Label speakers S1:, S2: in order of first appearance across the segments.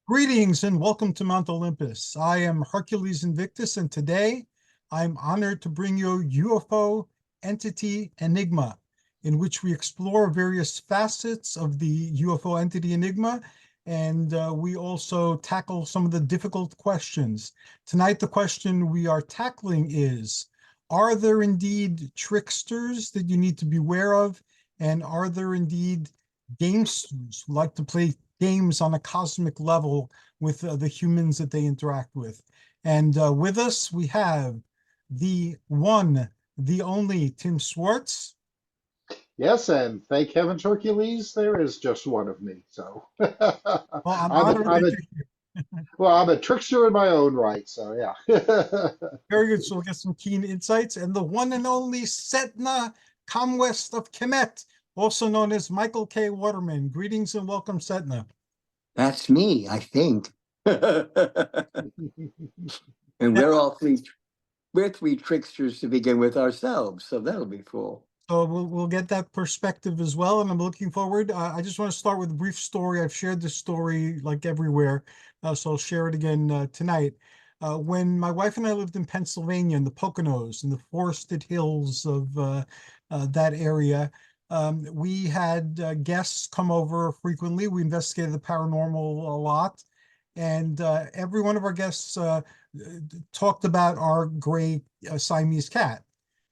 S1: Greetings and welcome to Mount Olympus. I am Hercules Invictus, and today I'm honored to bring you UFO entity Enigma, in which we explore various facets of the UFO entity Enigma, and we also tackle some of the difficult questions. Tonight, the question we are tackling is, are there indeed tricksters that you need to be aware of? And are there indeed gamesters who like to play games on a cosmic level with the humans that they interact with? And with us, we have the one, the only Tim Swartz.
S2: Yes, and thank heavens, Hercules, there is just one of me. So
S1: Well, I'm
S2: I'm a,
S1: honored
S2: I'm
S1: that
S2: a
S1: you're here.
S2: well, I'm a trickster in my own right. So yeah.
S1: Very good. So we'll get some keen insights. And the one and only Setna, Comwest of Khemet, also known as Michael K. Waterman. Greetings and welcome, Setna.
S3: That's me, I think. And we're three tricksters to begin with ourselves, so that'll be cool.
S1: So we'll get that perspective as well, and I'm looking forward. I just want to start with a brief story. I've shared this story like everywhere, so I'll share it again tonight. When my wife and I lived in Pennsylvania in the Poconos, in the forested hills of that area, we had guests come over frequently. We investigated the paranormal a lot, and every one of our guests talked about our gray Siamese cat.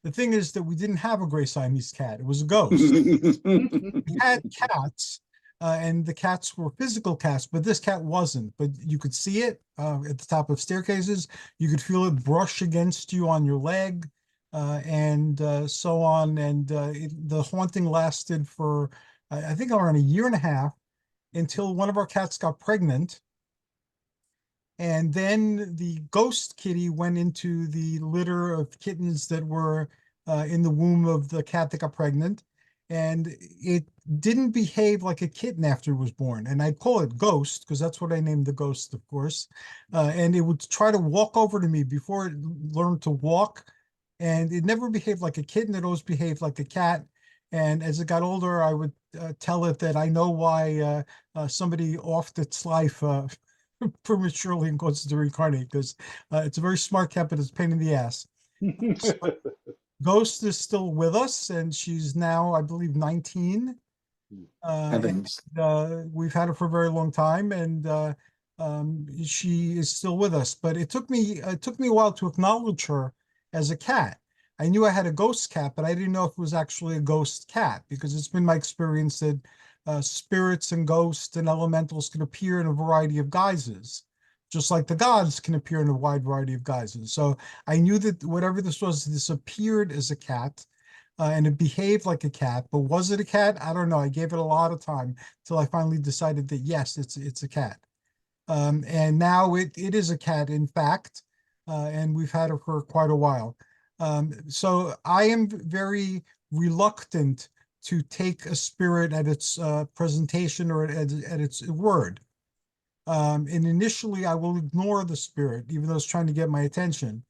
S1: The thing is that we didn't have a gray Siamese cat. It was a ghost. We had cats, and the cats were physical cats, but this cat wasn't. But you could see it at the top of staircases. You could feel it brush against you on your leg, and so on. And the haunting lasted for, I think, around a year and a half until one of our cats got pregnant. And then the ghost kitty went into the litter of kittens that were in the womb of the cat that got pregnant. And it didn't behave like a kitten after it was born. And I call it Ghost because that's what I named the ghost, of course. And it would try to walk over to me before it learned to walk. And it never behaved like a kitten. It always behaved like a cat. And as it got older, I would tell it that I know why somebody offed its life prematurely and causes to reincarnate, because it's a very smart cat, but it's a pain in the ass. So Ghost is still with us, and she's now, I believe, 19. And we've had her for a very long time, and she is still with us. But it took me a while to acknowledge her as a cat. I knew I had a ghost cat, but I didn't know if it was actually a ghost cat, because it's been my experience that spirits and ghosts and elementals can appear in a variety of guises, just like the gods can appear in a wide variety of guises. So I knew that whatever this was, this appeared as a cat, and it behaved like a cat. But was it a cat? I don't know. I gave it a lot of time till I finally decided that yes, it's a cat. And now it is a cat, in fact, and we've had her for quite a while. So I am very reluctant to take a spirit at its presentation or at its word. And initially, I will ignore the spirit, even though it's trying to get my attention.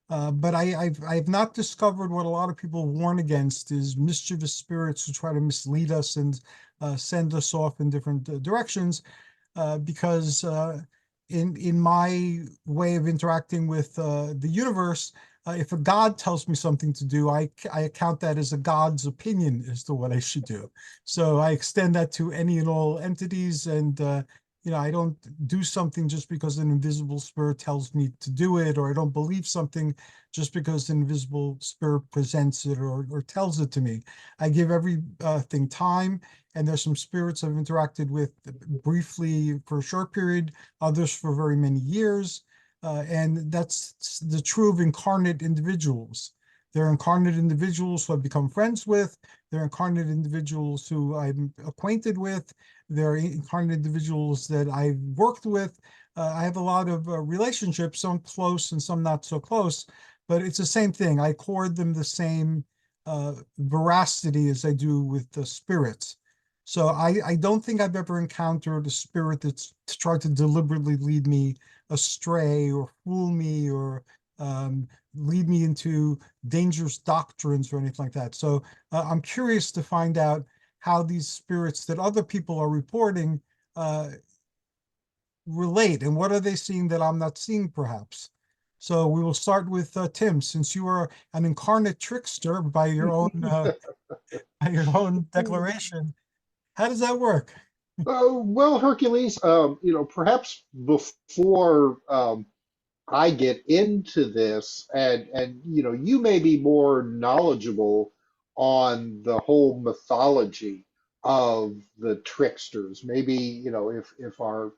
S1: But I've not discovered what a lot of people warn against is mischievous spirits who try to mislead us and send us off in different directions. Because in my way of interacting with the universe, if a god tells me something to do, I account that as a god's opinion as to what I should do. So I extend that to any and all entities, and I don't do something just because an invisible spirit tells me to do it, or I don't believe something just because an invisible spirit presents it or tells it to me. I give everything time, and there's some spirits I've interacted with briefly for a short period, others for very many years. And that's the true of incarnate individuals. They're incarnate individuals who I've become friends with. They're incarnate individuals who I'm acquainted with. They're incarnate individuals that I've worked with. I have a lot of relationships, some close and some not so close, but it's the same thing. I accord them the same veracity as I do with the spirits. So I don't think I've ever encountered a spirit that's tried to deliberately lead me astray or fool me or lead me into dangerous doctrines or anything like that. So I'm curious to find out how these spirits that other people are reporting relate, and what are they seeing that I'm not seeing, perhaps? So we will start with Tim, since you are an incarnate trickster by your own by your own declaration. How does that work?
S2: Well, Hercules, perhaps before I get into this, and you may be more knowledgeable on the whole mythology of the tricksters. Maybe, if our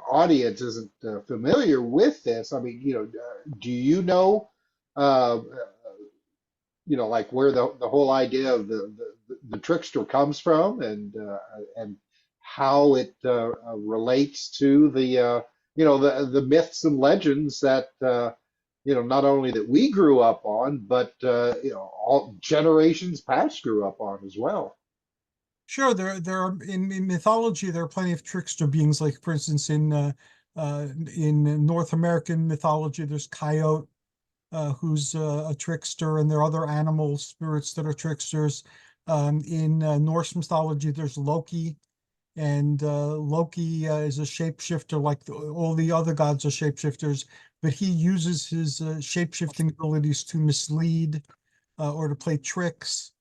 S2: audience isn't familiar with this, I mean, do you know, uh, like where the whole idea of the trickster comes from, and how it relates to the myths and legends that not only that we grew up on, but all generations past grew up on as well.
S1: Sure, there are in mythology there are plenty of trickster beings. Like for instance, in North American mythology, there's Coyote, who's a trickster, and there are other animal spirits that are tricksters. In Norse mythology, there's Loki, and Loki is a shapeshifter, like all the other gods are shapeshifters, but he uses his shapeshifting abilities to mislead or to play tricks.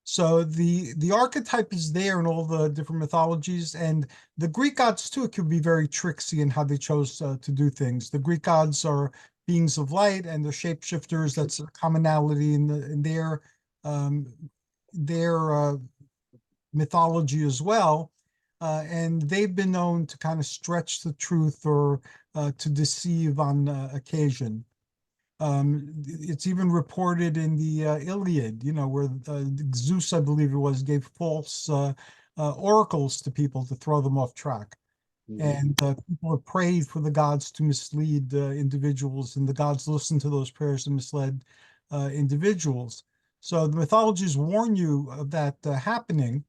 S1: So the archetype is there in all the different mythologies, and the Greek gods too could be very tricksy in how they chose to do things. The Greek gods are beings of light, and they're shapeshifters. That's a commonality in um, their mythology as well. And they've been known to kind of stretch the truth or to deceive on occasion. It's even reported in the Iliad, where Zeus, I believe it was, gave false oracles to people to throw them off track.
S2: Mhm.
S1: And people have prayed for the gods to mislead individuals, and the gods listened to those prayers and misled individuals. So the mythologies warn you of that happening.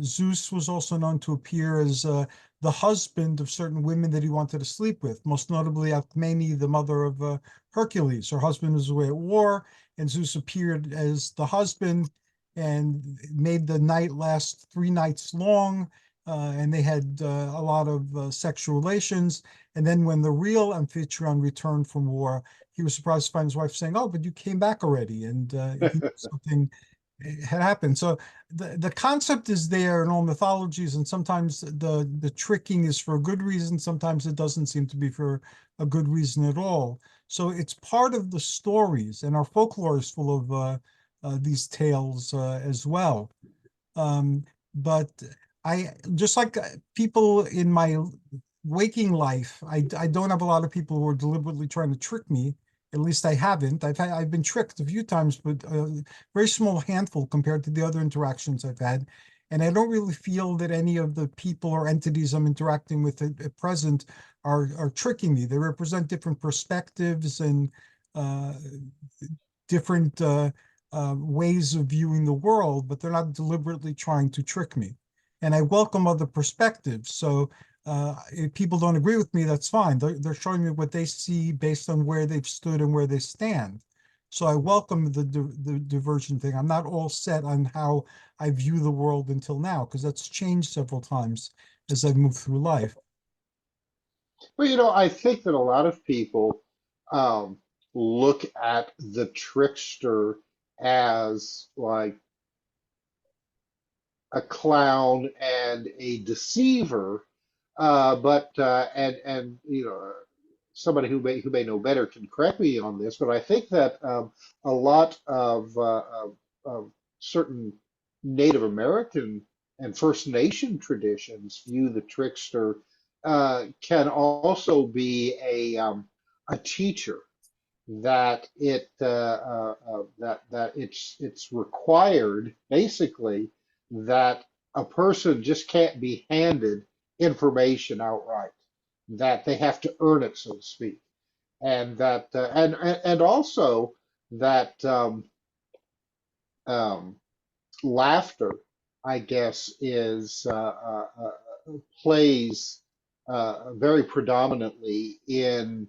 S1: Zeus was also known to appear as the husband of certain women that he wanted to sleep with, most notably Alcmene, the mother of Hercules. Her husband was away at war, and Zeus appeared as the husband and made the night last 3 nights long. And they had a lot of sexual relations. And then when the real Amphitryon returned from war, he was surprised to find his wife saying, "Oh, but you came back already." And he knew something had happened. So the concept is there in all mythologies, and sometimes the tricking is for a good reason. Sometimes it doesn't seem to be for a good reason at all. So it's part of the stories, and our folklore is full of these tales as well. But I just like people in my waking life, I don't have a lot of people who are deliberately trying to trick me. At least I haven't. I've been tricked a few times, but a very small handful compared to the other interactions I've had. And I don't really feel that any of the people or entities I'm interacting with at present are tricking me. They represent different perspectives and uh, different ways of viewing the world, but they're not deliberately trying to trick me. And I welcome other perspectives. So if people don't agree with me, that's fine. They're showing me what they see based on where they've stood and where they stand. So I welcome the diversion thing. I'm not all set on how I view the world until now, because that's changed several times as I've moved through life.
S2: Well, I think that a lot of people um, look at the trickster as like a clown and a deceiver, and somebody who may know better can correct me on this, but I think that a lot of certain Native American and First Nation traditions view the trickster can also be a teacher, that it's required basically that a person just can't be handed information outright, that they have to earn it, so to speak, and that and also that um, laughter, I guess, is plays very predominantly in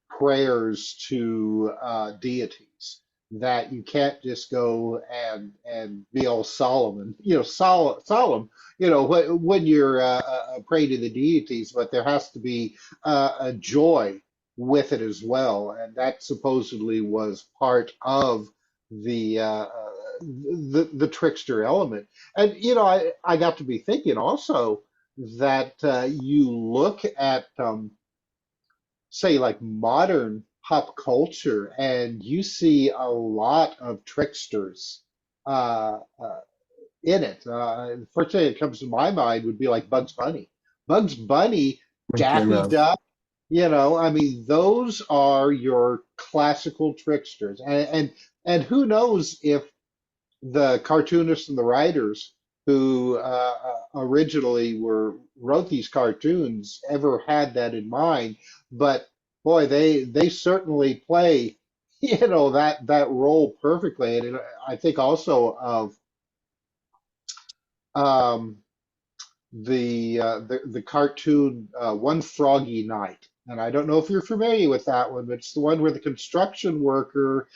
S2: prayers to deities. that you can't just go and be all solemn and solemn, when you're a prey to the deities, but there has to be a joy with it as well, and that supposedly was part of the trickster element. And I got to be thinking also that you look at say like modern pop culture, and you see a lot of tricksters uh, uh, in it. The first thing that comes to my mind would be like Bugs Bunny. Bugs Bunny,
S3: Okay,
S2: Daffy
S3: well,
S2: Duck. I mean, those are your classical tricksters, and who knows if the cartoonists and the writers who originally wrote these cartoons ever had that in mind. But boy, they certainly play that role perfectly. And I think also of um, the cartoon One Froggy Night. And I don't know if you're familiar with that one, but it's the one where the construction worker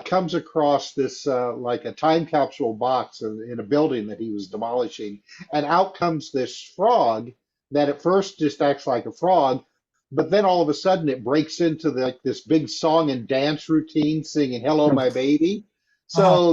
S2: comes across this like a time capsule box in a building that he was demolishing, and out comes this frog that at first just acts like a frog, but then all of a sudden it breaks into like this big song and dance routine, singing "Hello, my baby."
S1: Uh-huh.
S2: So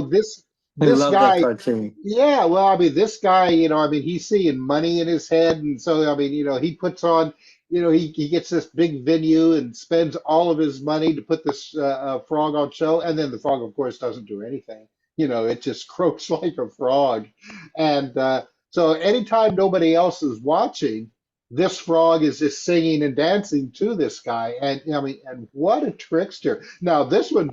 S3: I
S2: this
S3: love that
S2: guy,
S3: cartoon.
S2: yeah, well, I mean, this guy, I mean, he's seeing money in his head, and so I mean, he puts on, he gets this big venue and spends all of his money to put this frog on show, and then the frog, of course, doesn't do anything. It just croaks like a frog, and so anytime nobody else is watching, this frog is just singing and dancing to this guy, and I mean, and what a trickster! Now, this one,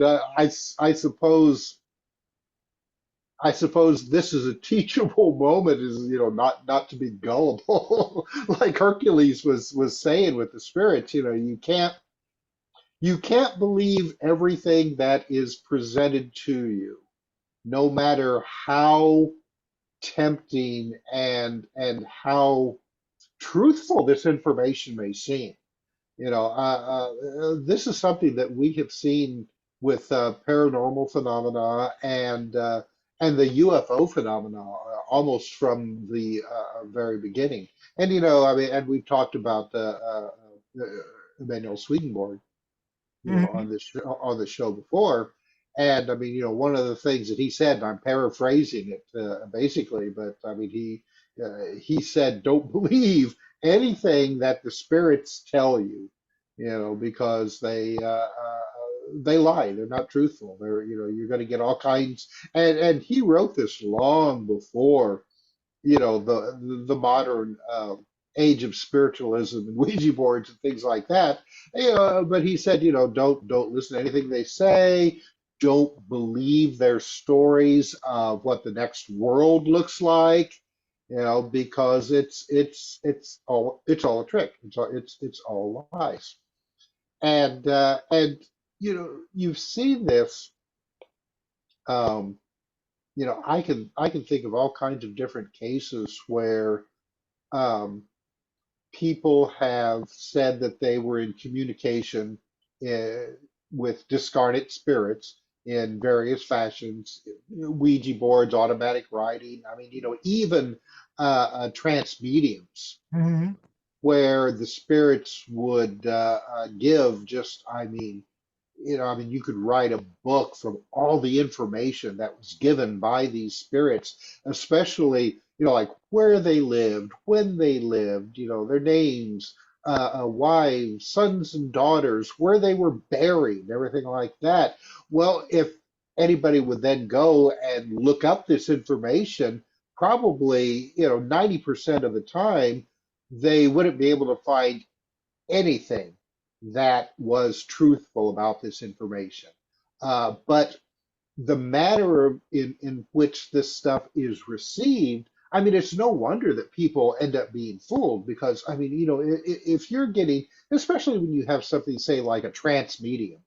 S2: I suppose this is a teachable moment, is not to be gullible like Hercules was saying with the spirits. You can't believe everything that is presented to you, no matter how tempting and how truthful this information may seem. This is something that we have seen with paranormal phenomena and the UFO phenomena almost from the very beginning. And I mean, and we've talked about uh, Emmanuel Swedenborg,
S1: Mhm.
S2: on the show before. And I mean, one of the things that he said, and I'm paraphrasing it basically, but I mean, he said, "Don't believe anything that the spirits tell you, because they lie. They're not truthful. You're going to get all kinds." And he wrote this long before the modern age of spiritualism and Ouija boards and things like that. But he said, don't listen to anything they say. Don't believe their stories of what the next world looks like. Because it's all a trick. It's all lies. And you've seen this. Um, I can think of all kinds of different cases where um, people have said that they were in communication uh, with discarnate spirits in various fashions, Ouija boards, automatic writing. I mean, even trance mediums,
S1: Mhm.
S2: where the spirits would give just, I mean, you could write a book from all the information that was given by these spirits, especially, like where they lived, when they lived, their names, wives, sons and daughters, where they were buried, everything like that. Well, if anybody would then go and look up this information, probably, 90% of the time, they wouldn't be able to find anything that was truthful about this information. But the manner in which this stuff is received, I mean, it's no wonder that people end up being fooled because, I mean, if you're getting, especially when you have something, say, like a trance medium,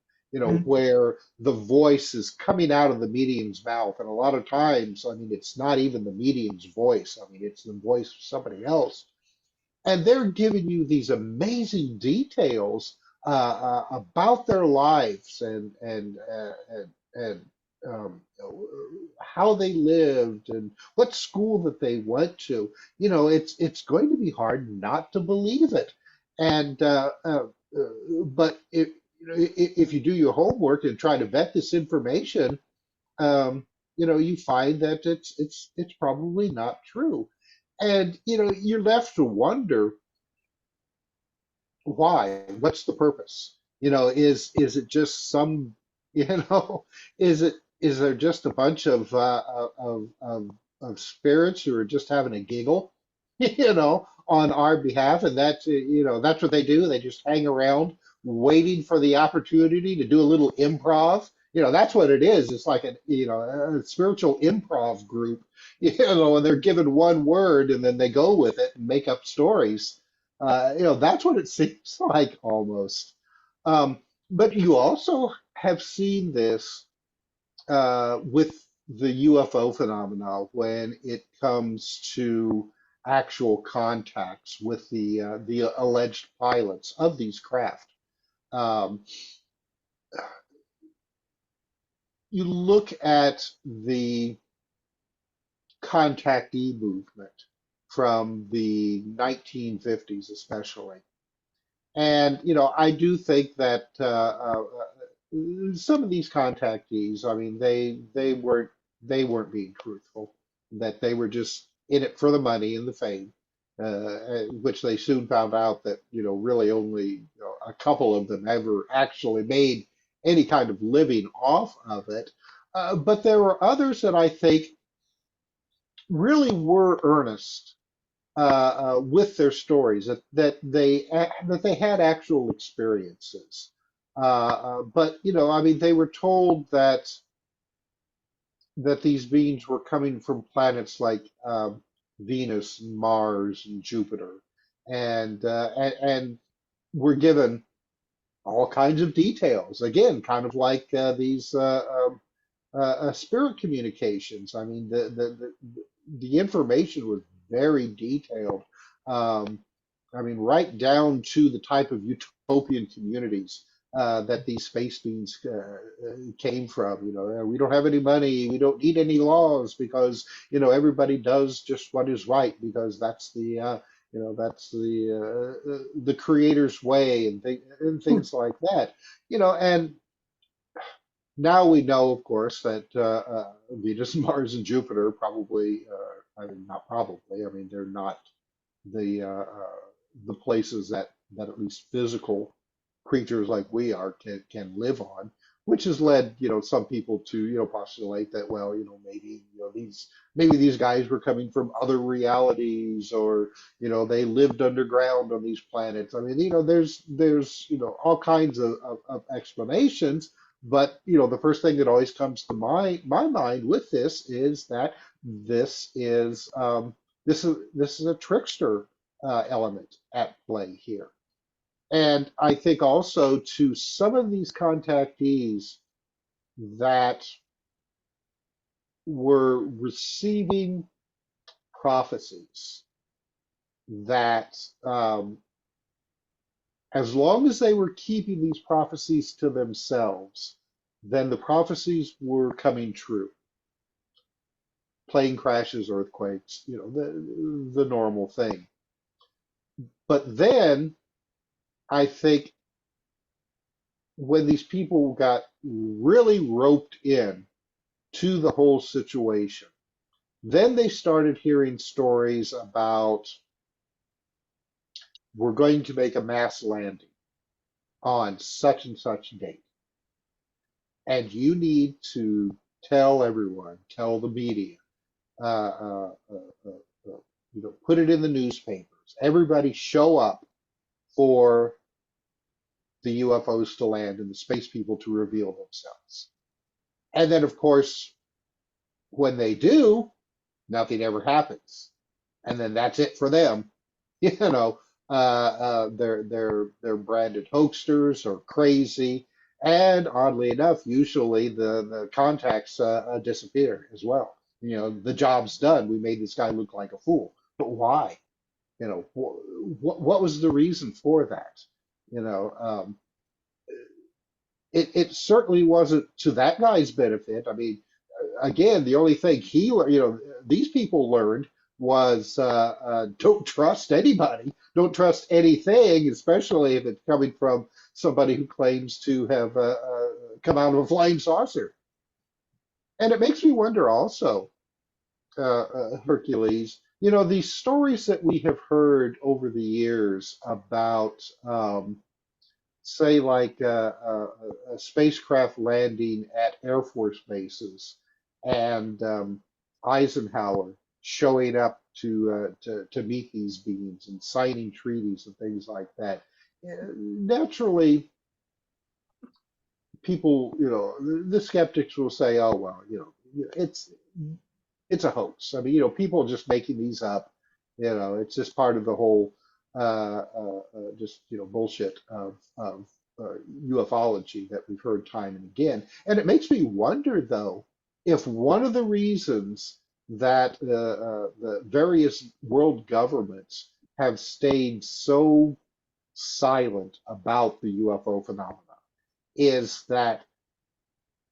S1: Mhm.
S2: where the voice is coming out of the medium's mouth. And a lot of times, I mean, it's not even the medium's voice. I mean, it's the voice of somebody else, and they're giving you these amazing details about their lives and how they lived and what school that they went to, it's going to be hard not to believe it. And but if you do your homework and try to vet this information, you find that it's probably not true. And you're left to wonder why? What's the purpose? Is it just some, you know, is there just a bunch of spirits who are just having a giggle, on our behalf, and that's what they do. They just hang around waiting for the opportunity to do a little improv. That's what it is. It's like a spiritual improv group, and they're given one word and then they go with it and make up stories. That's what it seems like almost. Um, but you also have seen this with the UFO phenomena when it comes to actual contacts with the alleged pilots of these craft. Um, you look at the contactee movement from the 1950s, especially. And I do think that some of these contactees, I mean, they weren't being truthful. That they were just in it for the money and the fame, which they soon found out that really only a couple of them ever actually made any kind of living off of it. But there were others that I think really were earnest with their stories, that they had actual experiences. But I mean, they were told that these beings were coming from planets like Venus, Mars, and Jupiter, and were given all kinds of details. Again, kind of like these spirit communications. I mean, the information was very detailed. Um, I mean, right down to the type of utopian communities that these space beings came from. We don't have any money, we don't need any laws because everybody does just what is right because that's the creator's way and things like that. And now we know, of course, that Venus, Mars, and Jupiter probably, I mean, not probably, I mean, they're not the the places that at least physical creatures like we are can live on, which has led some people to postulate that, well, maybe these guys were coming from other realities, or they lived underground on these planets. I mean, there's all kinds of explanations, but the first thing that always comes to my mind with this is that this is this is a trickster element at play here. And I think also to some of these contactees that were receiving prophecies that, as long as they were keeping these prophecies to themselves, then the prophecies were coming true. Plane crashes, earthquakes, the normal thing. But then I think when these people got really roped in to the whole situation, then they started hearing stories about, we're going to make a mass landing on such and such date. And you need to tell everyone, tell the media, uh, uh, uh, put it in the newspapers. Everybody show up for the UFOs to land and the space people to reveal themselves. And then, of course, when they do, nothing ever happens. And then that's it for them. They're branded hoaxers or crazy. And oddly enough, usually the contacts disappear as well. The job's done. We made this guy look like a fool. But why? What was the reason for that? You know, um, it certainly wasn't to that guy's benefit. I mean, again, the only thing these people learned was don't trust anybody, don't trust anything, especially if it's coming from somebody who claims to have come out of a flying saucer. And it makes me wonder also, Hercules, these stories that we have heard over the years about, say, like a spacecraft landing at Air Force bases and Eisenhower showing up to meet these beings and signing treaties and things like that. Naturally, people, the skeptics will say, "Oh well, it's a hoax." I mean, people just making these up. It's just part of the whole just bullshit of ufology that we've heard time and again. And it makes me wonder, though, if one of the reasons that the various world governments have stayed so silent about the UFO phenomena is that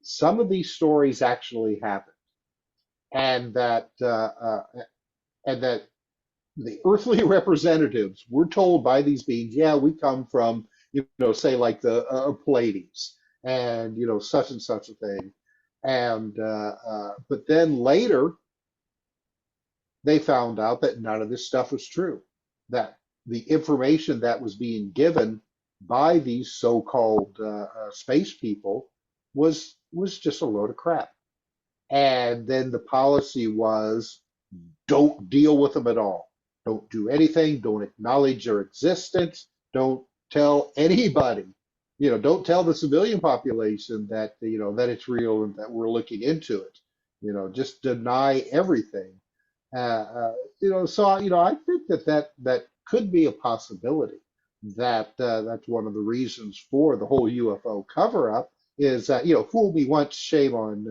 S2: some of these stories actually happened, and that the earthly representatives were told by these beings, yeah, we come from, say like the Pleiades and, such and such a thing. And, but then later they found out that none of this stuff was true, that the information that was being given by these so-called space people was just a load of crap. And then the policy was don't deal with them at all. Don't do anything. Don't acknowledge their existence. Don't tell anybody. Don't tell the civilian population that that it's real and that we're looking into it. Just deny everything. So I think that could be a possibility. That's one of the reasons for the whole UFO cover up is that fool me once, shame on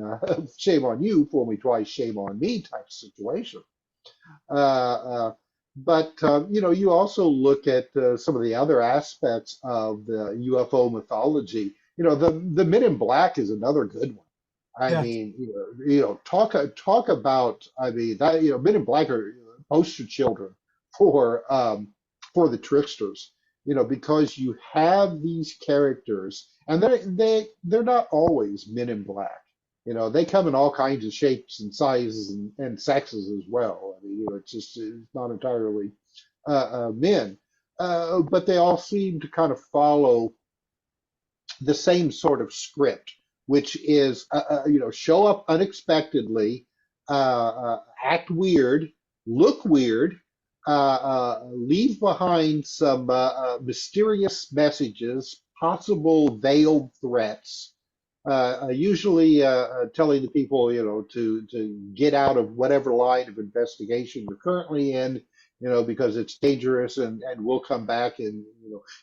S2: shame on you, fool me twice, shame on me type of situation. Uh, but you also look at some of the other aspects of the UFO mythology. The Men in Black is another good one. I
S1: Yeah.
S2: mean, talk about. I mean, that Men in Black are poster children for the tricksters. Because you have these characters, and they're not always Men in Black. They come in all kinds of shapes and sizes and sexes as well. I mean, it's not entirely men, but they all seem to kind of follow the same sort of script, which is show up unexpectedly, act weird, look weird, leave behind some mysterious messages, possible veiled threats, usually telling the people, to get out of whatever line of investigation you're currently in, because it's dangerous and we'll come back and,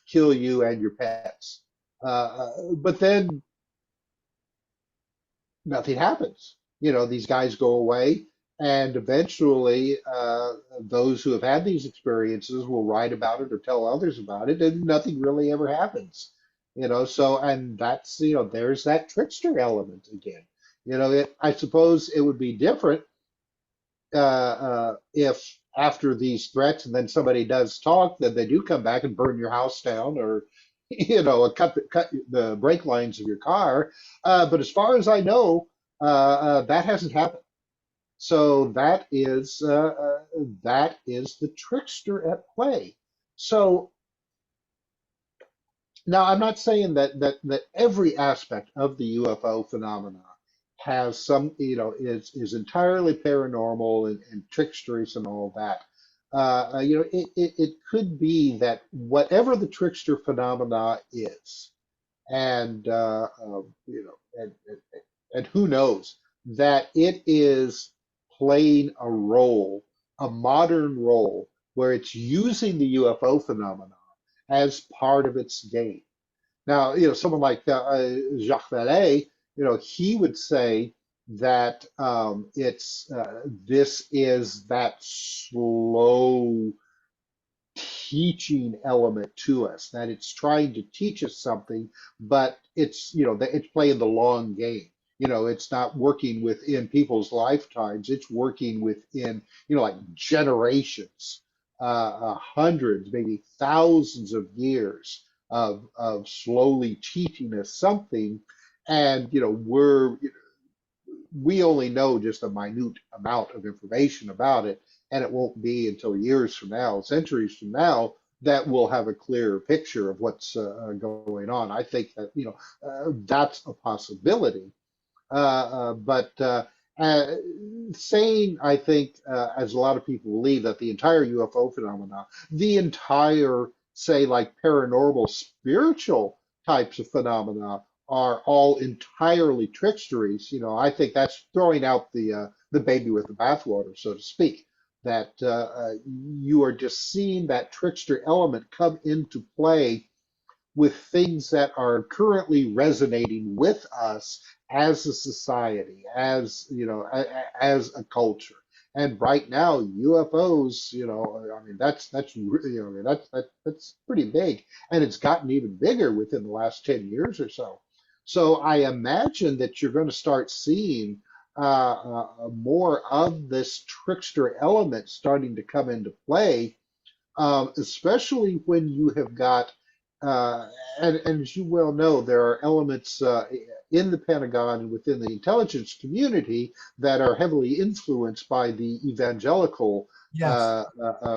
S2: kill you and your pets. But then nothing happens. These guys go away, and eventually, those who have had these experiences will write about it or tell others about it, and nothing really ever happens. So, and that's, there's that trickster element again. I suppose it would be different if after these threats and then somebody does talk, then they do come back and burn your house down or, cut the brake lines of your car. But as far as I know, that hasn't happened. So that is the trickster at play. So now I'm not saying that every aspect of the UFO phenomena has some, is entirely paranormal and tricksterous and all that. It could be that whatever the trickster phenomena is, and and who knows that it is playing a role, a modern role, where it's using the UFO phenomena as part of its game. Now, someone like Jacques Vallée, he would say that this is that slow teaching element to us, that it's trying to teach us something, but it's, that it's playing the long game. It's not working within people's lifetimes, it's working within, like generations, hundreds, maybe thousands of years of slowly teaching us something. And, we only know just a minute amount of information about it, and it won't be until years from now, centuries from now, that we'll have a clearer picture of what's going on. I think that that's a possibility. But saying, I think, as a lot of people believe, that the entire UFO phenomena, the entire, say, like paranormal, spiritual types of phenomena are all entirely tricksteries, I think that's throwing out the baby with the bathwater, so to speak. That you are just seeing that trickster element come into play with things that are currently resonating with us as a society, as as a culture. And right now, UFOs, I mean, I mean, that's pretty big, and it's gotten even bigger within the last 10 years or so. So I imagine that you're going to start seeing more of this trickster element starting to come into play, especially when you have got, uh, and as you well know, there are elements in the Pentagon and within the intelligence community that are heavily influenced by the evangelical
S1: Yes.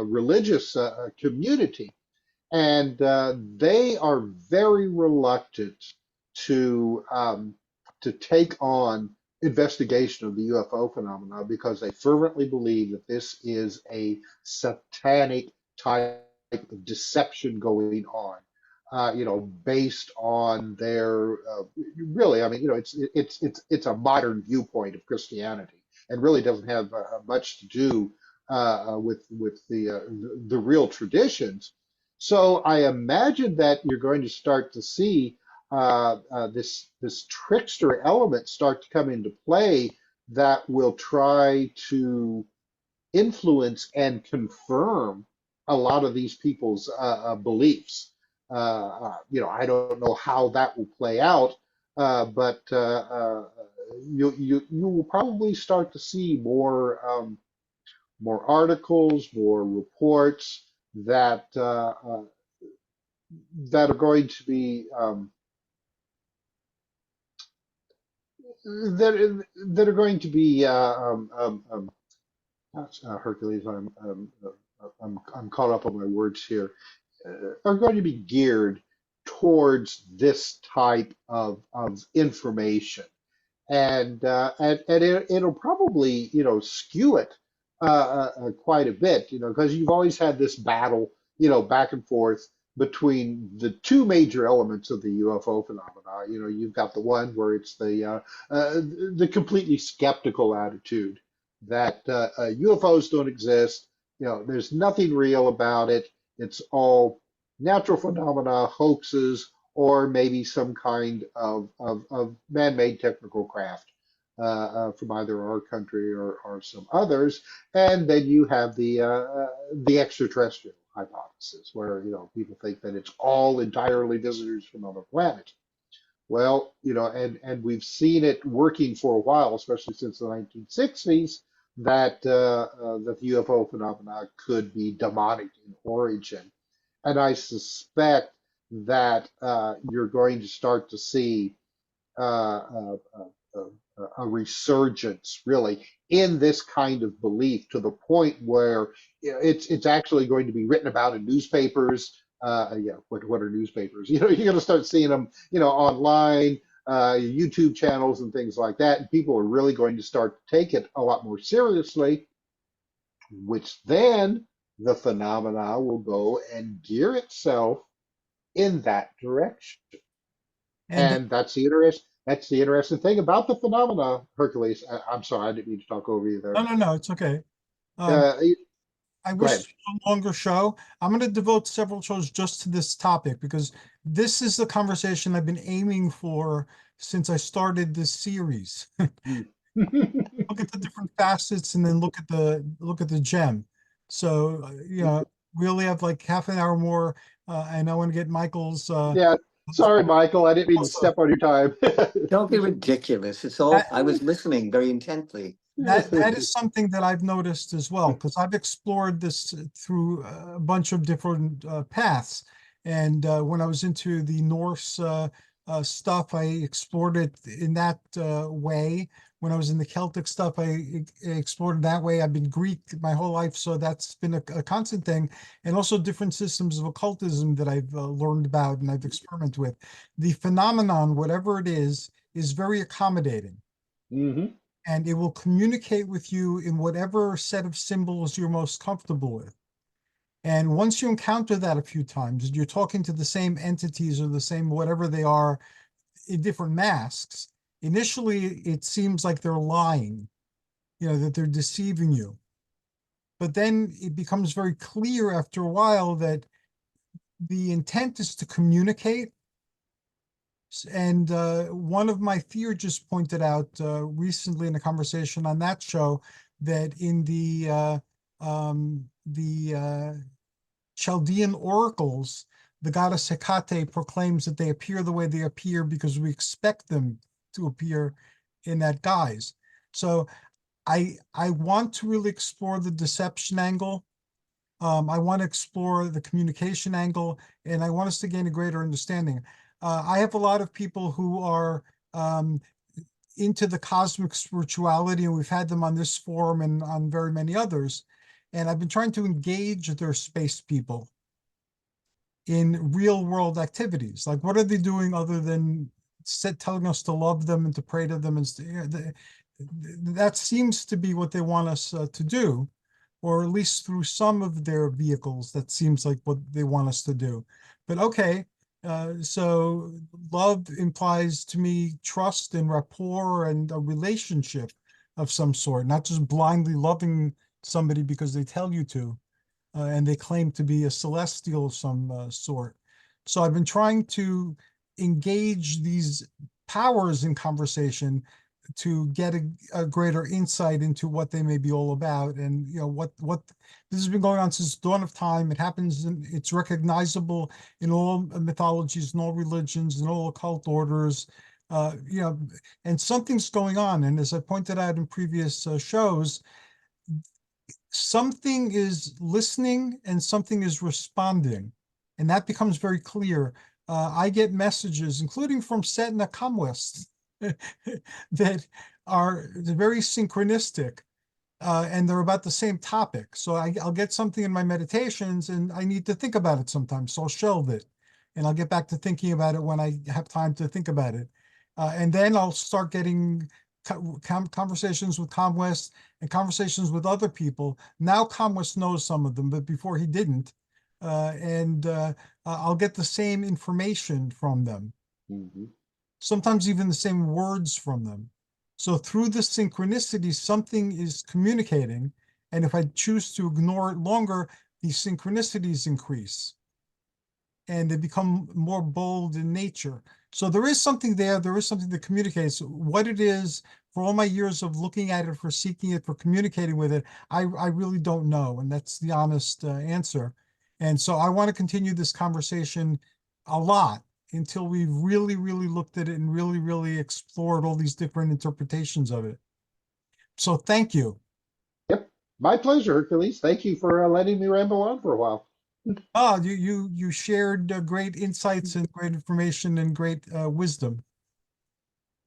S2: religious community. And they are very reluctant to take on investigation of the UFO phenomena because they fervently believe that this is a satanic type of deception going on. Based on their really, I mean, it's a modern viewpoint of Christianity, and really doesn't have much to do with the real traditions. So I imagine that you're going to start to see this trickster element start to come into play that will try to influence and confirm a lot of these people's beliefs. I don't know how that will play out, but you will probably start to see more articles, more reports that that are going to be that are going to be Hercules. I'm caught up on my words here. Are going to be geared towards this type of information, and it'll probably skew it quite a bit, because you've always had this battle, back and forth between the two major elements of the UFO phenomena. You've got the one where it's the completely skeptical attitude that UFOs don't exist. There's nothing real about it. It's all natural phenomena, hoaxes, or maybe some kind of man-made technical craft from either our country or some others. And then you have the extraterrestrial hypothesis, where people think that it's all entirely visitors from other planets. Well, and we've seen it working for a while, especially since the 1960s, that the UFO phenomena could be demonic in origin. And I suspect that you're going to start to see a resurgence, really, in this kind of belief, to the point where it's actually going to be written about in newspapers. Yeah, what are newspapers? You're going to start seeing them, online, YouTube channels and things like that, and people are really going to start to take it a lot more seriously, which then the phenomena will go and gear itself in that direction.
S1: And
S2: And that's the interesting thing about the phenomena, Hercules. I'm sorry, I didn't mean to talk over you there.
S1: no, no, no, it's okay. Um,
S2: Uh,
S1: I
S2: Go
S1: wish
S2: ahead.
S1: it was a longer show. I'm going to devote several shows just to this topic because this is the conversation I've been aiming for since I started this series.
S2: Hmm.
S1: Look at the different facets and then look at the gem. So, we only have like half an hour more, and I want to get Michael's
S2: Yeah. Sorry, Michael. I didn't mean to
S1: also.
S2: step on your time.
S3: Don't be ridiculous. It's all,
S1: That
S3: I was listening very intently.
S1: that is something that I've noticed as well, because I've explored this through a bunch of different paths. And when I was into the Norse stuff, I explored it in that way. When I was in the Celtic stuff, I explored it that way. I've been Greek my whole life, so that's been a constant thing. And also different systems of occultism that I've learned about and I've experimented with. The phenomenon, whatever it is very accommodating,
S2: Hmm.
S1: and it will communicate with you in whatever set of symbols you're most comfortable with. And once you encounter that a few times, you're talking to the same entities or the same whatever they are in different masks. Initially, it seems like they're lying, that they're deceiving you. But then it becomes very clear after a while that the intent is to communicate. And one of my theologians pointed out recently in a conversation on that show that in the Chaldean oracles, the goddess Hecate proclaims that they appear the way they appear because we expect them to appear in that guise. So I want to really explore the deception angle. I want to explore the communication angle, and I want us to gain a greater understanding. I have a lot of people who are into the cosmic spirituality, and we've had them on this forum and on very many others. And I've been trying to engage their space people in real world activities. Like, what are they doing other than telling us to love them and to pray to them? And that seems to be what they want us to do, or at least through some of their vehicles, that seems like what they want us to do. But okay, so love implies to me trust and rapport and a relationship of some sort, not just blindly loving somebody because they tell you to, and they claim to be a celestial of some sort. So I've been trying to engage these powers in conversation to get a greater insight into what they may be all about. And what this has been going on since dawn of time. It happens, and it's recognizable in all mythologies, in all religions, in all occult orders. And something's going on. And as I pointed out in previous shows, something is listening and something is responding, and that becomes very clear. I get messages, including from Setna Comwest, that are very synchronistic, and they're about the same topic. So I'll get something in my meditations, and I need to think about it sometimes. So I'll shelve it, and I'll get back to thinking about it when I have time to think about it. And then I'll start getting conversations with ComWest and conversations with other people. Now ComWest knows some of them, but before he didn't. And I'll get the same information from them,
S2: Hmm.
S1: sometimes even the same words from them. So through the synchronicity, something is communicating. And if I choose to ignore it longer, the synchronicities increase and they become more bold in nature. So there is something there. There is something that communicates. What it is, for all my years of looking at it, for seeking it, for communicating with it, I really don't know. And that's the honest answer. And so I want to continue this conversation a lot until we've really, really looked at it and really, really explored all these different interpretations of it. So thank you.
S2: Yep. My pleasure, Hercules. Thank you for letting me ramble on for a while.
S1: Oh, you shared great insights and great information and great wisdom.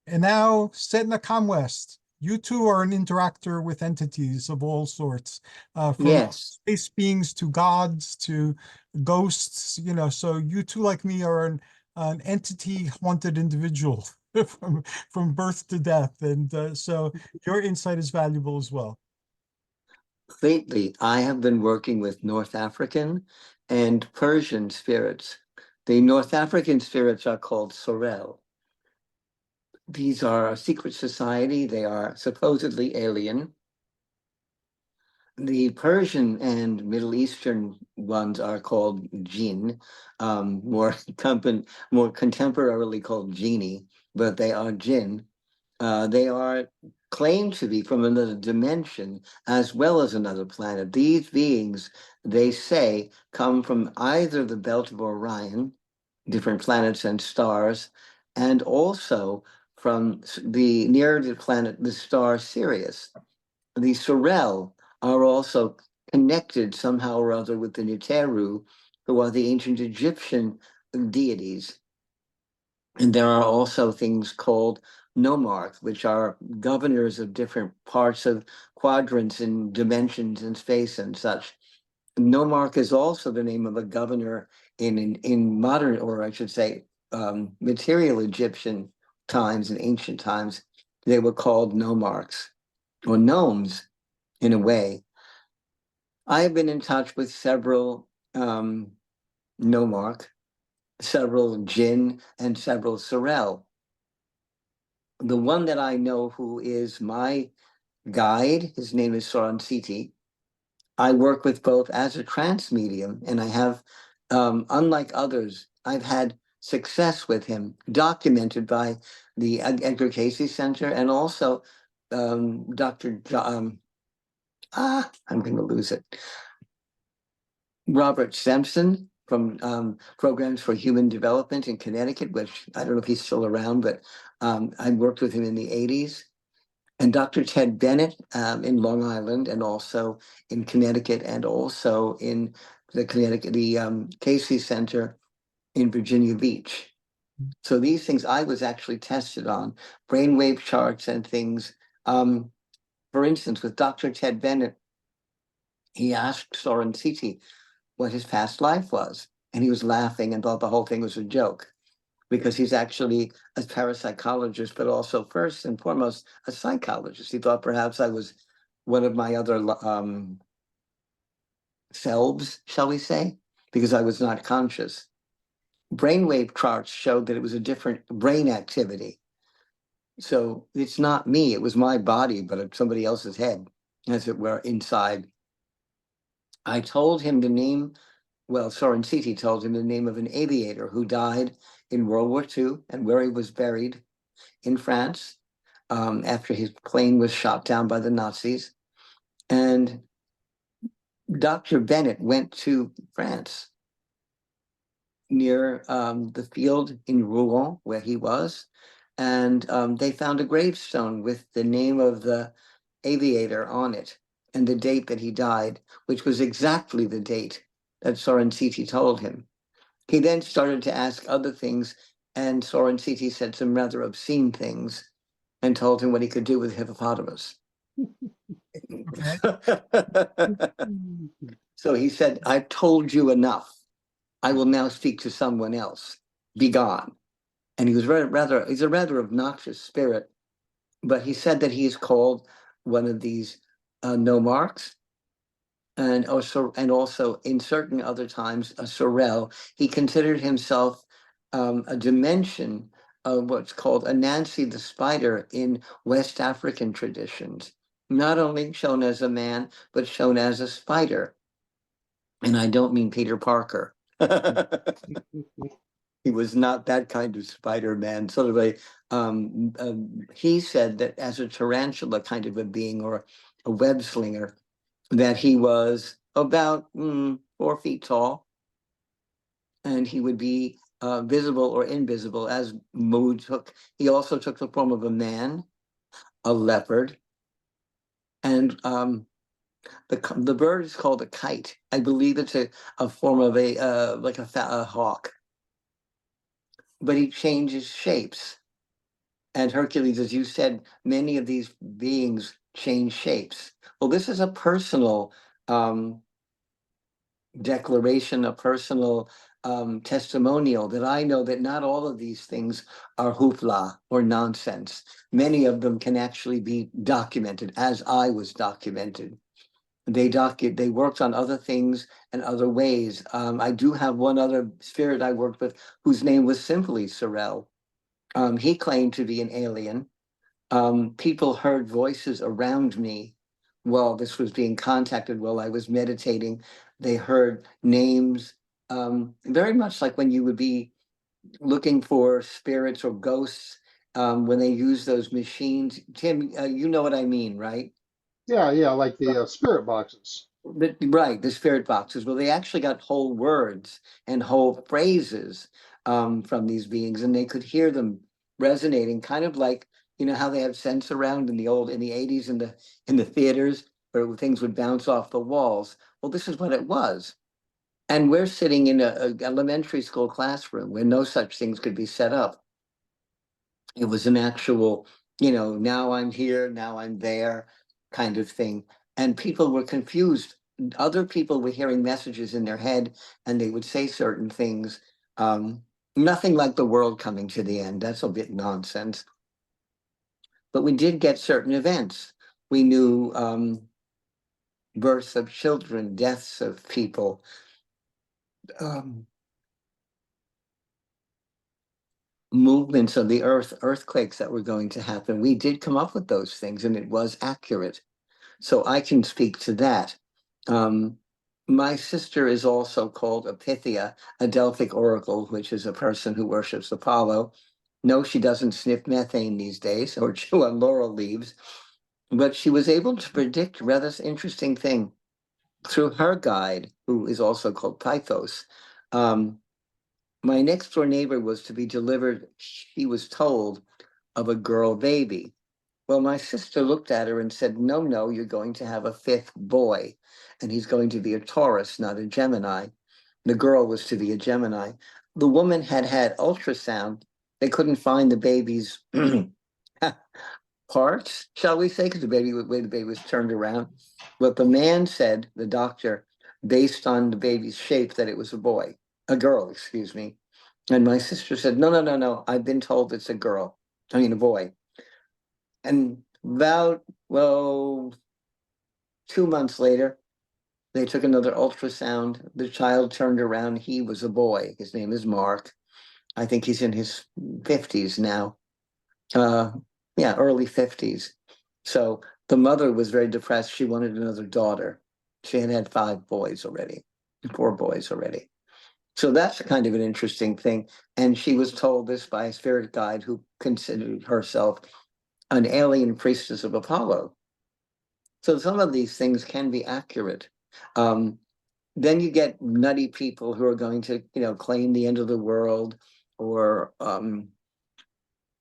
S1: And now, Setna Comwest, you two are an interactor with entities of all sorts, from
S3: Yes.
S1: space beings to gods to ghosts. So you two, like me, are an entity haunted individual from birth to death, and so your insight is valuable as well.
S3: Lately, I have been working with North African and Persian spirits. The North African spirits are called Sorel. These are a secret society. They are supposedly alien. The Persian and Middle Eastern ones are called jinn, more contemporarily called genie, but they are jinn. They are claim to be from another dimension as well as another planet. These beings, they say, come from either the belt of Orion, different planets and stars, and also from the near the planet, the star Sirius. The Sorel are also connected somehow or other with the Neteru, who are the ancient Egyptian deities. And there are also things called nomarchs, which are governors of different parts of quadrants and dimensions and space and such. Nomarch is also the name of a governor in modern, or I should say, material Egyptian times and ancient times. They were called nomarchs or gnomes in a way. I have been in touch with several nomarch, several jinn, and several sorel. The one that I know who is my guide, his name is Soran Siti. I work with both as a trance medium, and I have, unlike others, I've had success with him, documented by the Edgar Casey Center and also Dr. I'm going to lose it. Robert Sampson from Programs for Human Development in Connecticut, which I don't know if he's still around, but I worked with him in the 80s. And Dr. Ted Bennett in Long Island and also in Connecticut and also in the Casey Center in Virginia Beach. So these things I was actually tested on, brainwave charts and things. For instance, with Dr. Ted Bennett, he asked Soren Siti what his past life was. And he was laughing and thought the whole thing was a joke, because he's actually a parapsychologist, but also first and foremost a psychologist. He thought perhaps I was one of my other selves, shall we say, because I was not conscious. Brainwave charts showed that it was a different brain activity. So it's not me, it was my body, but somebody else's head, as it were, inside. I told him the name, well, Soren Siti told him the name of an aviator who died in World War II and where he was buried in France after his plane was shot down by the Nazis. And Dr. Bennett went to France near the field in Rouen where he was, and they found a gravestone with the name of the aviator on it and the date that he died, which was exactly the date that Soren Siti told him. He then started to ask other things, and Soren Siti said some rather obscene things and told him what he could do with hippopotamus.
S1: Okay.
S3: So he said, I've told you enough. I will now speak to someone else. Be gone. And he was he's a rather obnoxious spirit, but he said that he is called one of these nomarchs, and also in certain other times a sorel. He considered himself a dimension of what's called Anansi the spider in West African traditions, not only shown as a man, but shown as a spider. And I don't mean Peter Parker. He was not that kind of Spider-Man, sort of he said that as a tarantula kind of a being or a web slinger, that he was about 4 feet tall, and he would be visible or invisible as mood took. He also took the form of a man, a leopard, and the bird is called a kite. I believe it's a form of a hawk. But he changes shapes. And Hercules, as you said, many of these beings change shapes. Well, this is a personal declaration, a personal testimonial that I know that not all of these things are hoopla or nonsense. Many of them can actually be documented, as I was documented. They worked on other things and other ways. I do have one other spirit I worked with whose name was simply Sorel. He claimed to be an alien. People heard voices around me while this was being contacted, while I was meditating. They heard names, very much like when you would be looking for spirits or ghosts when they use those machines. Tim, you know what I mean, right?
S2: Yeah, yeah, like the spirit boxes.
S3: Right, the spirit boxes. Well, they actually got whole words and whole phrases from these beings, and they could hear them resonating, kind of like, you know, how they have sense around in the 80s in the theaters where things would bounce off the walls. Well, this is what it was. And we're sitting in a elementary school classroom where no such things could be set up. It was an actual, you know, now I'm here, now I'm there kind of thing. And people were confused. Other people were hearing messages in their head and they would say certain things. Um, Nothing like the world coming to the end. That's a bit nonsense. But we did get certain events. We knew births of children, deaths of people, um, movements of the earth, earthquakes that were going to happen. We did come up with those things and it was accurate. So I can speak to that. Um, my sister is also called a Pythia, a Delphic oracle, which is a person who worships Apollo. No, she doesn't sniff methane these days or chew on laurel leaves, but she was able to predict a rather interesting thing through her guide, who is also called Pythos. Um, my next door neighbor was to be delivered, she was told, of a girl baby. Well, my sister looked at her and said, no, no, you're going to have a fifth boy, and he's going to be a Taurus, not a Gemini. The girl was to be a Gemini. The woman had had ultrasound. They couldn't find the baby's parts, shall we say, because the way the baby was turned around. But the man said, the doctor, based on the baby's shape, that it was a girl, excuse me. And my sister said, no, no, no, no, I've been told it's a girl. I mean, a boy. And about, well, 2 months later, they took another ultrasound. The child turned around. He was a boy. His name is Mark. I think he's in his 50s now. Uh, yeah, early 50s. So the mother was very depressed. She wanted another daughter. She had had 5 boys already, 4 boys already. So that's kind of an interesting thing. And she was told this by a spirit guide who considered herself an alien priestess of Apollo. So some of these things can be accurate. Um, then you get nutty people who are going to, you know, claim the end of the world or,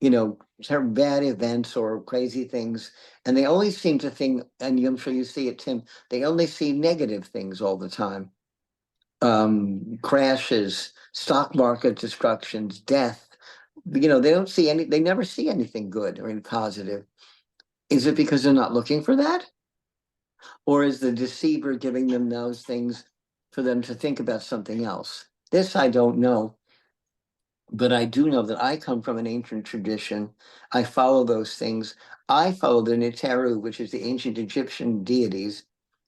S3: you know, bad events or crazy things. And they only seem to think, and I'm sure you see it, Tim, they only see negative things all the time. Crashes, stock market destructions, death. You know, they never see anything good or any positive. Is it because they're not looking for that? Or is the deceiver giving them those things for them to think about something else? This I don't know, but I do know that I come from an ancient tradition. I follow those things. I follow the Neteru, which is the ancient Egyptian deities,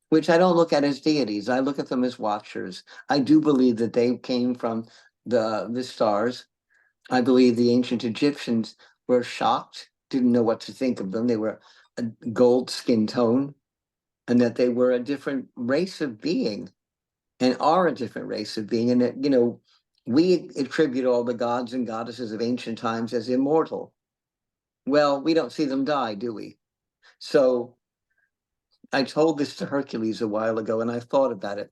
S3: which I don't look at as deities. I look at them as watchers. I do believe that they came from the stars. I believe the ancient Egyptians were shocked, didn't know what to think of them. They were a gold skin tone, and that they were a different race of being and are a different race of being. And that, you know, we attribute all the gods and goddesses of ancient times as immortal. Well, we don't see them die, do we? So I told this to Hercules a while ago and I thought about it.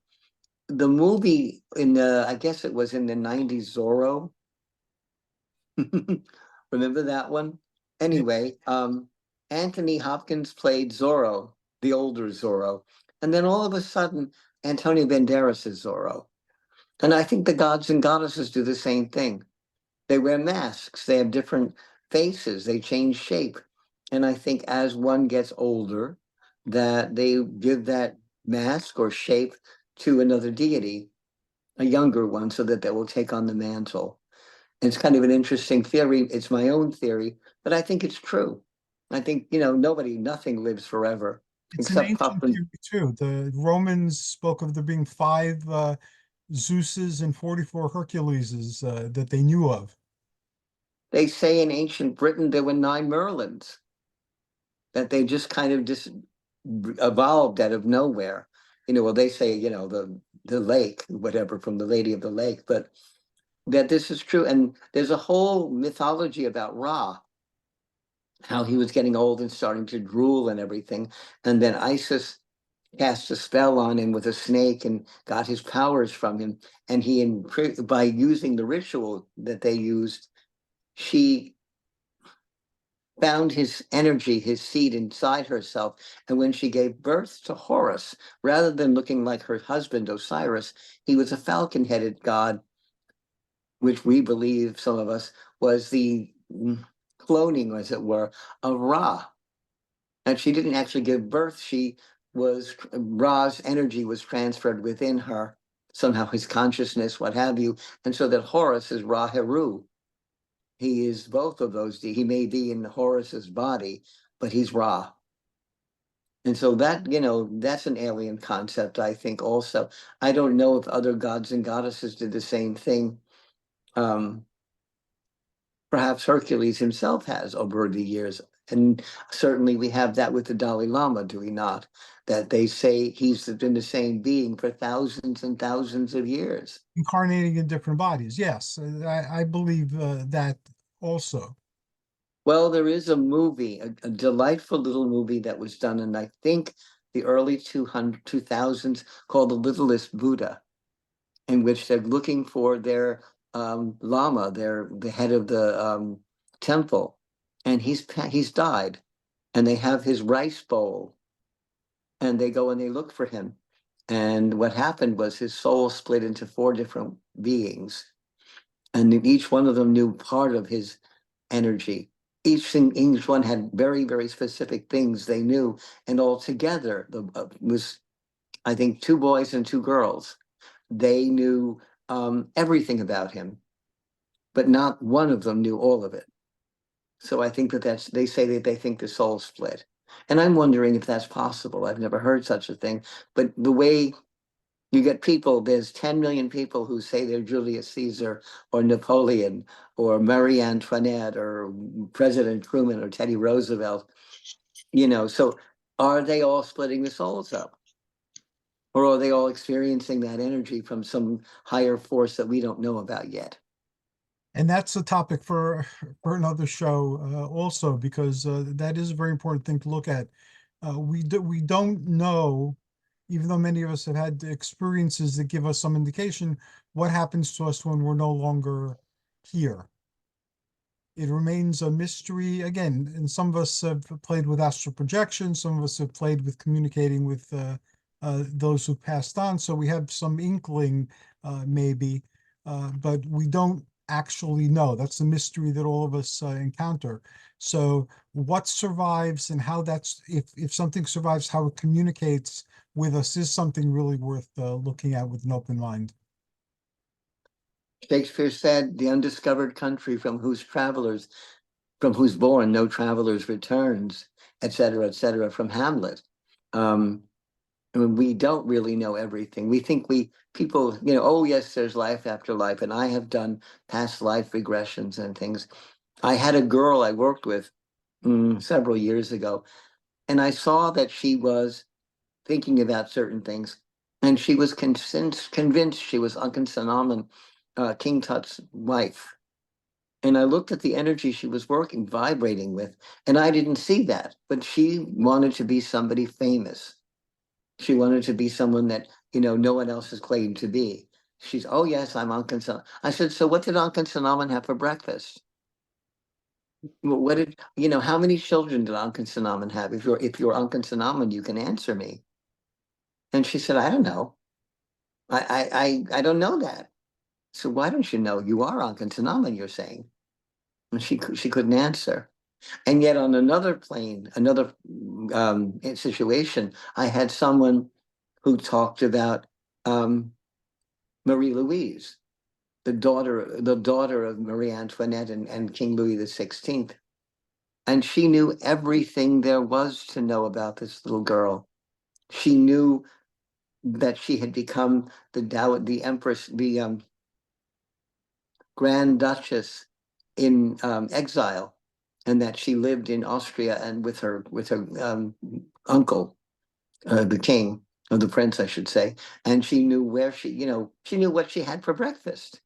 S3: The movie I guess it was in the 90s, Zorro. Remember that one?
S1: Yeah.
S3: Anyway, Anthony Hopkins played Zorro, the older Zorro. And then all of a sudden, Antonio Banderas is Zorro. And I think the gods and goddesses do the same thing. They wear masks, they have different faces, they change shape. And I think as one gets older, that they give that mask or shape to another deity, a younger one, so that they will take on the mantle. It's kind of an interesting theory. It's my own theory, but I think it's true. I think, you know, nothing lives forever
S1: It's an
S3: except
S1: ancient
S3: Papa.
S1: theory too. The Romans spoke of there being five Zeuses and 44 Herculeses that they knew of.
S3: They say in ancient Britain there were 9 Merlins, that they just kind of just evolved out of nowhere. You know, well, they say, you know, the lake, whatever, from the Lady of the Lake, but that this is true. And there's a whole mythology about Ra. how he was getting old and starting to drool and everything. And then Isis cast a spell on him with a snake and got his powers from him. And by using the ritual that they used, she found his energy, his seed inside herself. And when she gave birth to Horus, rather than looking like her husband Osiris, he was a falcon-headed god, which we believe, some of us, was the cloning, as it were, of Ra. And she didn't actually give birth. Ra's energy was transferred within her, somehow his consciousness, what have you. And so that Horus is Ra Heru. He is both of those. He may be in Horus's body, but he's Ra. And so that, that's an alien concept, I think, also. I don't know if other gods and goddesses did the same thing. Perhaps Hercules himself has over the years. And certainly we have that with the Dalai Lama, do we not? That they say he's been the same being for thousands and thousands of years.
S1: Incarnating in different bodies. Yes, I believe that also.
S3: Well, there is a movie, a delightful little movie that was done in, I think, the early 2000s called The Littlest Buddha, in which they're looking for their Lama, the head of the temple, and he's died, and they have his rice bowl, and they go and they look for him. And what happened was his soul split into 4 different beings, and each one of them knew part of his energy. Each one had very, very specific things they knew, and all together was, I think, 2 boys and 2 girls. They knew everything about him, but not one of them knew all of it. So I think they say that they think the soul split. And I'm wondering if that's possible. I've never heard such a thing. But the way you get there's 10 million people who say they're Julius Caesar or Napoleon or Marie Antoinette or President Truman or Teddy Roosevelt, so are they all splitting the souls up? Or are they all experiencing that energy from some higher force that we don't know about yet?
S1: And that's a topic for another show also, because that is a very important thing to look at. We don't know, even though many of us have had experiences that give us some indication, what happens to us when we're no longer here. It remains a mystery again, and some of us have played with astral projection, some of us have played with communicating with those who passed on, so we have some inkling maybe, but we don't actually know. That's the mystery that all of us encounter. So what survives and how if something survives, how it communicates with us is something really worth looking at with an open mind.
S3: Shakespeare said, "The undiscovered country from whose born no travelers returns," etc., from Hamlet. We don't really know everything. We think people, oh yes, there's life after life. And I have done past life regressions and things. I had a girl I worked with several years ago, and I saw that she was thinking about certain things, and she was convinced she was Ankhesenamun, King Tut's wife. And I looked at the energy she was vibrating with, and I didn't see that. But she wanted to be somebody famous. She wanted to be someone that, no one else has claimed to be. She's, oh yes, I'm Ankhesenamun. I said, so what did Ankhesenamun have for breakfast? What did, how many children did Ankhesenamun have? If you're Ankhesenamun, you can answer me. And she said, I don't know. I don't know that. So why don't you know? You are Ankhesenamun, you're saying. And she couldn't answer. And yet on another plane, another situation, I had someone who talked about Marie Louise, the daughter of Marie Antoinette and King Louis XVI. And she knew everything there was to know about this little girl. She knew that she had become the Empress, the Grand Duchess in exile, and that she lived in Austria and with her uncle, the king, or the prince, I should say. And she knew where she knew what she had for breakfast.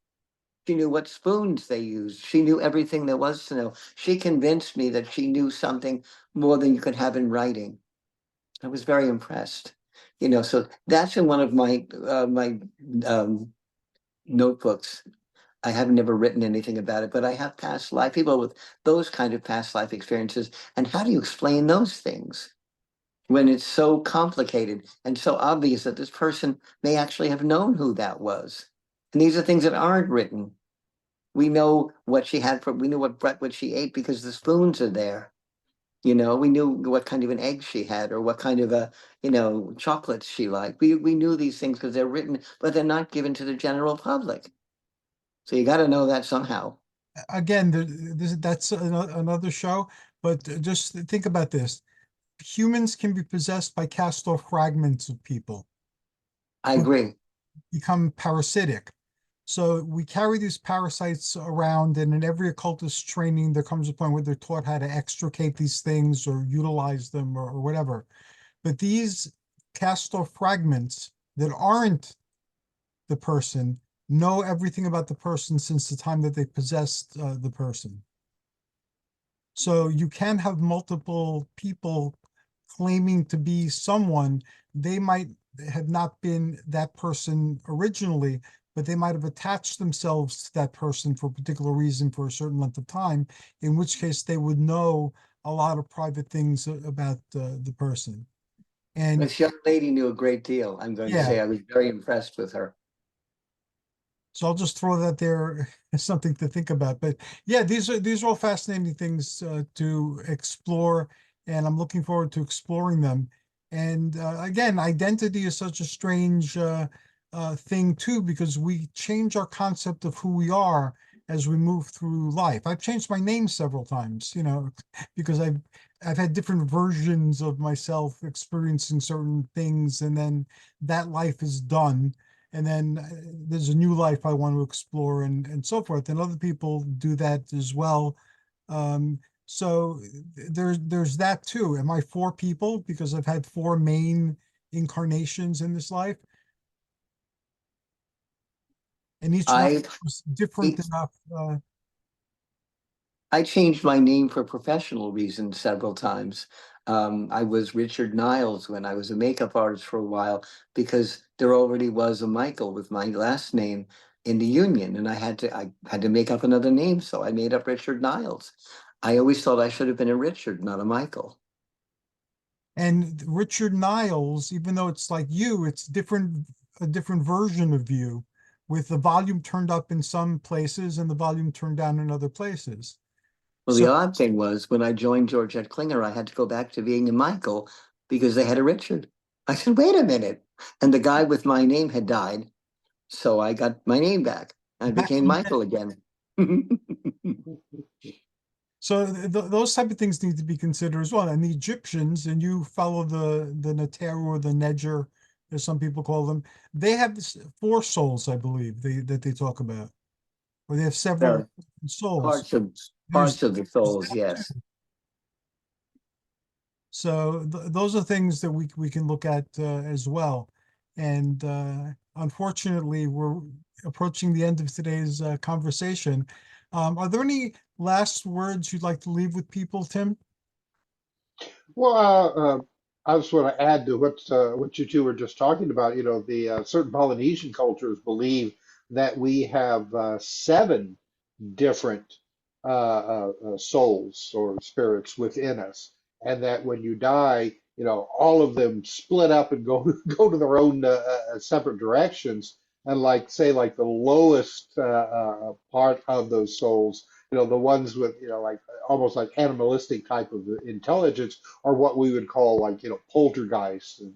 S3: She knew what spoons they used. She knew everything there was to know. She convinced me that she knew something more than you could have in writing. I was very impressed. So that's in one of my notebooks. I have never written anything about it, but I have past life people with those kind of past life experiences. And how do you explain those things when it's so complicated and so obvious that this person may actually have known who that was? And these are things that aren't written. We know what she had we knew what she ate because the spoons are there. We knew what kind of an egg she had or what kind of chocolates she liked. We knew these things because they're written, but they're not given to the general public. So you got to know that somehow.
S1: Again, that's another show, but just think about this. Humans can be possessed by cast off fragments of people
S3: I
S1: who
S3: agree.
S1: become parasitic. So we carry these parasites around, and in every occultist training, there comes a point where they're taught how to extricate these things or utilize them or whatever. But these cast off fragments that aren't the person know everything about the person since the time that they possessed the person. So you can have multiple people claiming to be someone. They might have not been that person originally, but they might have attached themselves to that person for a particular reason for a certain length of time, in which case they would know a lot of private things about the person. And
S3: This young lady knew a great deal. I'm going to
S1: yeah,
S3: say I was very impressed with her.
S1: so I'll just throw that there as something to think about. But yeah, these are all fascinating things to explore, and I'm looking forward to exploring them. And again, identity is such a strange thing too, because we change our concept of who we are as we move through life. I've changed my name several times, because I've had different versions of myself experiencing certain things, and then that life is done, and then there's a new life I want to explore, and so forth. And other people do that as well. So there's that too. Am I four people because I've had four main incarnations in this life? And each one
S3: I
S1: was different enough.
S3: I changed my name for professional reasons several times. I was Richard Niles when I was a makeup artist for a while because there already was a Michael with my last name in the union, and I had to make up another name, so I made up Richard Niles. I always thought I should have been a Richard, not a Michael.
S1: And Richard Niles, even though it's like you, it's a different version of you, with the volume turned up in some places and the volume turned down in other places.
S3: Well, the
S1: So
S3: odd thing was when I joined Georgette Klinger, I had to go back to being a Michael because they had a Richard. I said, wait a minute. And the guy with my name had died. So I got my name back. I
S1: back
S3: became
S1: from the
S3: Michael again.
S1: So those type of things need to be considered as well. And the Egyptians, and you follow the Neteru or the Neger, as some people call them, they have four souls, I believe, that they talk about, or they have
S3: Uh,
S1: several souls.
S3: parts of
S1: There's,
S3: the
S1: there's
S3: souls,
S1: that
S3: yes.
S1: too. So those are things that we can look at as well. And unfortunately, we're approaching the end of today's conversation. Are there any last words you'd like to leave with people, Tim?
S2: Well, I just want to add to what you two were just talking about. You know, the certain Polynesian cultures believe that we have seven different souls or spirits within us, and that when you die, you know, all of them split up and go go to their own separate directions. And like say, like the lowest part of those souls, you know, the ones with, you know, like almost like animalistic type of intelligence, are what we would call like, you know, poltergeists and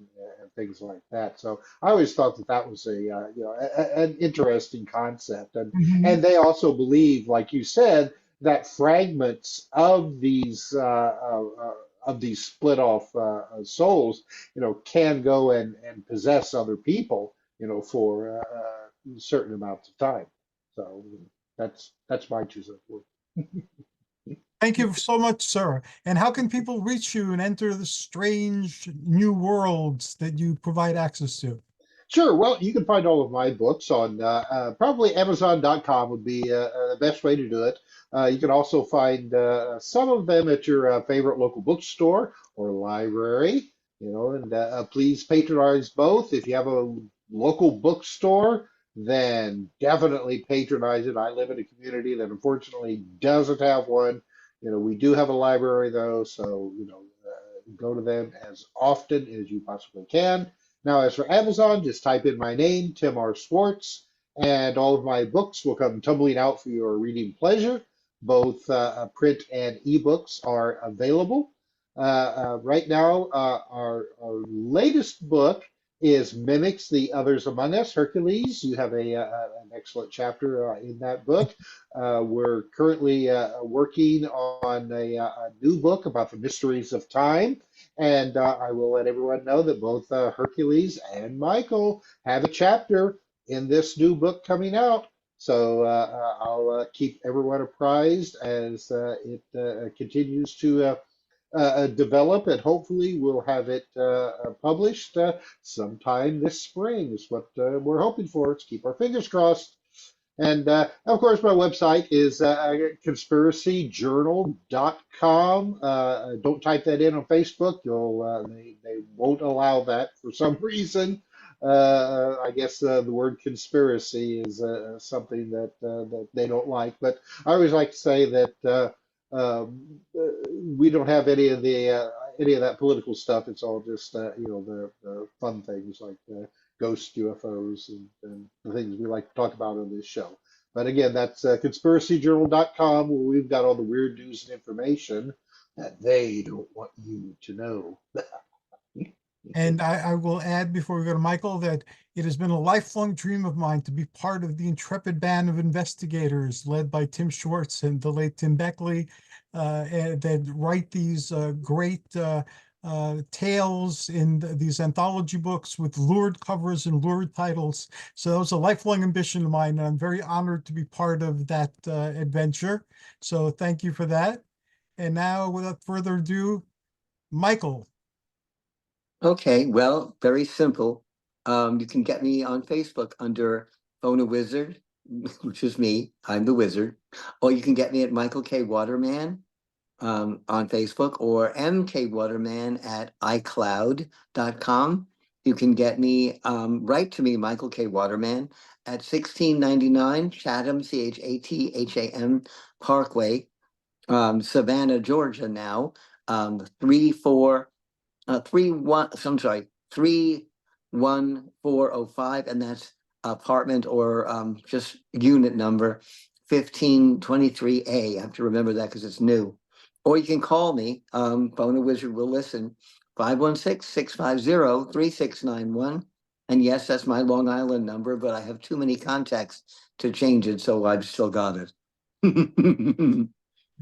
S2: things like that. So I always thought that that was an interesting concept,
S1: Mhm.
S2: and they also believe, like you said, that fragments of these split off souls, you know, can go and possess other people, you know, for certain amounts of time. So that's my 2 cents worth.
S1: Thank you so much, sir. And how can people reach you and enter the strange new worlds that you provide access to?
S2: Sure. Well, you can find all of my books on probably Amazon.com would be the best way to do it. You can also find some of them at your favorite local bookstore or library. And please patronize both. If you have a local bookstore, then definitely patronize it. I live in a community that unfortunately doesn't have one. We do have a library though, so go to them as often as you possibly can. Now, as for Amazon, just type in my name, Tim R. Swartz, and all of my books will come tumbling out for your reading pleasure. Both print and ebooks are available. Right now, our latest book is Mimics the Others Among Us, Hercules. You have an excellent chapter in that book. We're currently working on a new book about the mysteries of time. And I will let everyone know that both Hercules and Michael have a chapter in this new book coming out. So I'll keep everyone apprised as it continues to develop, and hopefully we'll have it published sometime this spring, is what we're hoping for. Let's keep our fingers crossed. And of course, my website is conspiracyjournal.com. Don't type that in on Facebook. They won't allow that for some reason. I guess the word conspiracy is something that they don't like. But I always like to say that we don't have any of that political stuff. It's all just the fun things like ghost UFOs and the things we like to talk about on this show. But again, that's conspiracyjournal.com, where we've got all the weird news and information that they don't want you to know.
S1: And I will add before we go to Michael that it has been a lifelong dream of mine to be part of the intrepid band of investigators led by Tim Swartz and the late Tim BECKLEY that write these great tales in these anthology books with lurid covers and lurid titles. So that was a lifelong ambition of mine, and I'm very honored to be part of that adventure. So thank you for that. And now, without further ado, Michael.
S3: Okay, well, very simple. You can get me on Facebook under Phone a Wizard, which is me. I'm the wizard. Or you can get me at Michael K. Waterman on Facebook, or MK Waterman at iCloud.com. You can get me, write to me, Michael K. Waterman, at 1699 Chatham, Chatham Parkway, Savannah, Georgia now, 31405, and that's apartment or just unit number 1523A. I have to remember that because it's new. Or you can call me, Phone a Wizard will listen, 516-650-3691. And yes, that's my Long Island number, but I have too many contacts to change it, so I've still got it.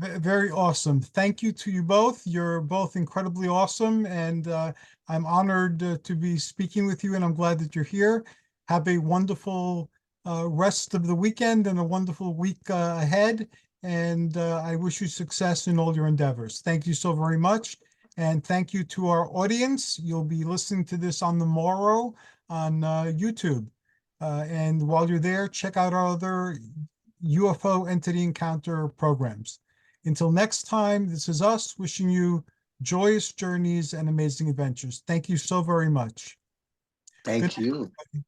S1: Very awesome. Thank you to you both. You're both incredibly awesome, and I'm honored to be speaking with you, and I'm glad that you're here. Have a wonderful rest of the weekend and a wonderful week ahead, and I wish you success in all your endeavors. Thank you so very much, and thank you to our audience. You'll be listening to this on the morrow on YouTube, and while you're there, check out our other UFO entity encounter programs. Until next time, this is us wishing you joyous journeys and amazing adventures. Thank you so very much.
S3: Thank you.
S1: Night, everybody.